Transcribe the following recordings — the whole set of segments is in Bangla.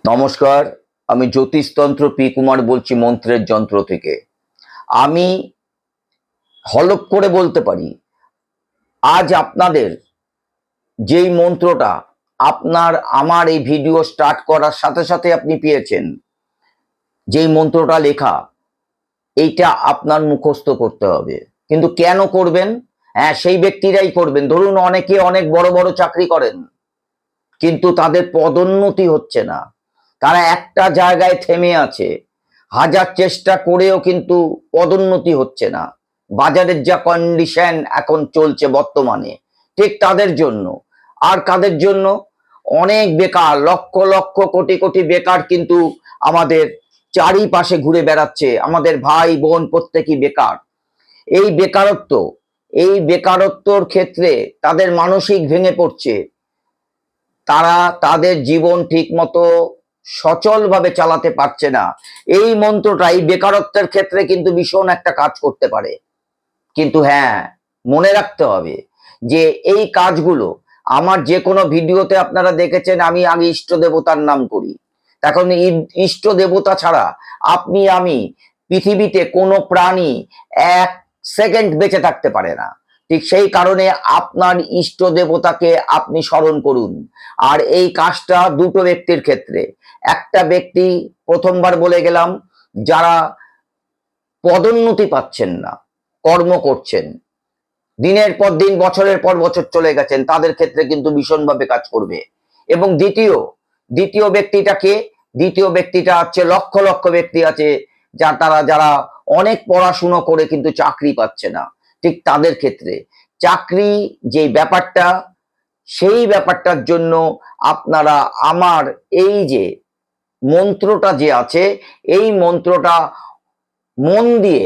নমস্কার, আমি জ্যোতিষতন্ত্র পি কুমার বলছি মন্ত্রের যন্ত্র থেকে। আমি হলপ করে বলতে পারি, আজ আপনাদের যেই মন্ত্রটা আমার এই ভিডিও স্টার্ট করার সাথে সাথে আপনি পেয়েছেন, যেই মন্ত্রটা লেখা, এইটা আপনার মুখস্থ করতে হবে। কিন্তু কেন করবেন? হ্যাঁ, সেই ব্যক্তিরাই করবেন। ধরুন, অনেকে অনেক বড় বড় চাকরি করেন, কিন্তু তাদের পদোন্নতি হচ্ছে না, তারা একটা জায়গায় থেমে আছে, হাজার চেষ্টা করেও কিন্তু পদোন্নতি হচ্ছে না। বাজারের যা কন্ডিশন এখন চলছে বর্তমানে, ঠিক তাদের জন্য। আর কাদের জন্য? অনেক বেকার, লক্ষ লক্ষ কোটি কোটি বেকার কিন্তু আমাদের চারিপাশে ঘুরে বেড়াচ্ছে। আমাদের ভাই বোন প্রত্যেকই বেকার। এই বেকারত্বর ক্ষেত্রে তাদের মানসিক ভেঙে পড়ছে, তারা তাদের জীবন ঠিক মতো সচলভাবে চালাতে পারছে না। এই মন্ত্রটা এই বেকারত্বের ক্ষেত্রে কিন্তু ভীষণ একটা কাজ করতে পারে। কিন্তু হ্যাঁ, মনে রাখতে হবে যে এই কাজগুলো আমার যে কোনো ভিডিওতে আপনারা দেখেছেন আমি আগে ইষ্ট দেবতার নাম করি। এখন ইষ্ট দেবতা ছাড়া আমি পৃথিবীতে কোনো প্রাণী 1 সেকেন্ড বেঁচে থাকতে পারে না। ঠিক সেই কারণে আপনার ইষ্ট দেবতাকে আপনি স্মরণ করুন। আর এই কাজটা দুটো ব্যক্তির ক্ষেত্রে। একটা ব্যক্তি, প্রথমবার বলে গেলাম, যারা পদোন্নতি পাচ্ছেন না, কর্ম করছেন, দিনের পর দিন বছরের পর বছর চলে গেছেন, তাদের ক্ষেত্রে কিন্তু ভীষণভাবে কাজ করবে। এবং দ্বিতীয় ব্যক্তিটা হচ্ছে লক্ষ লক্ষ ব্যক্তি আছে যারা অনেক পড়াশুনো করে কিন্তু চাকরি পাচ্ছে না। ঠিক তাদের ক্ষেত্রে চাকরি যে ব্যাপারটা, সেই ব্যাপারটার জন্য আপনারা আমার এই যে মন্ত্রটা যে আছে, এই মন্ত্রটা মন দিয়ে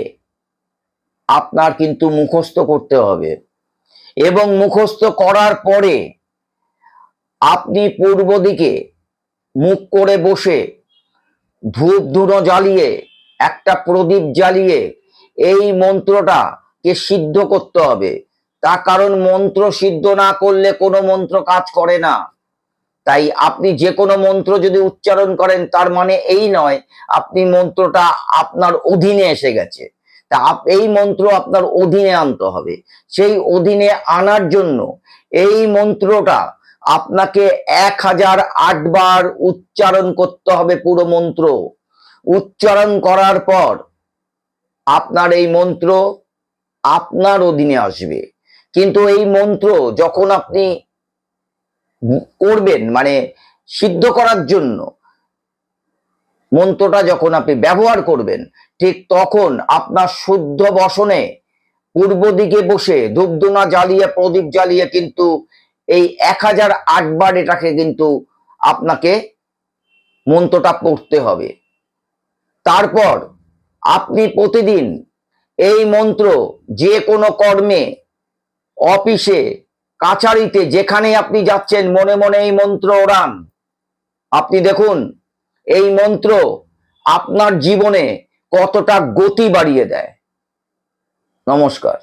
আপনার কিন্তু মুখস্থ করতে হবে। এবং মুখস্থ করার পরে আপনি পূর্ব দিকে মুখ করে বসে ধূপ ধুনো জ্বালিয়ে, একটা প্রদীপ জ্বালিয়ে এই মন্ত্রটাকে সিদ্ধ করতে হবে। তার কারণ মন্ত্র সিদ্ধ না করলে কোনো মন্ত্র কাজ করে না। তাই আপনি যে কোনো মন্ত্র যদি উচ্চারণ করেন, তার মানে এই নয় আপনি মন্ত্রটা আপনার অধীনে এসে গেছে। তা এই মন্ত্র আপনার অধীনে আনতে হবে। সেই অধীনে আনার জন্য এই মন্ত্রটা আপনাকে 1008 বার উচ্চারণ করতে হবে। পুরো মন্ত্র উচ্চারণ করার পর আপনার এই মন্ত্র আপনার অধীনে আসবে। কিন্তু এই মন্ত্র যখন আপনি করবেন, মানে সিদ্ধ করার জন্য মন্ত্রটা যখন আপনি ব্যবহার করবেন, ঠিক তখন আপনার শুদ্ধ বসনে পূর্ব দিকে বসে ধূপধুনা জ্বালিয়ে, প্রদীপ জ্বালিয়ে কিন্তু এই 1008 বার এটাকে কিন্তু আপনাকে মন্ত্রটা পড়তে হবে। তারপর আপনি প্রতিদিন এই মন্ত্র যে কোনো কর্মে, অফিসে, কাছারিতে, যেখানে আপনি যাচ্ছেন, মনে মনে এই মন্ত্র ওড়ান। আপনি দেখুন এই মন্ত্র আপনার জীবনে কতটা গতি বাড়িয়ে দেয়। নমস্কার।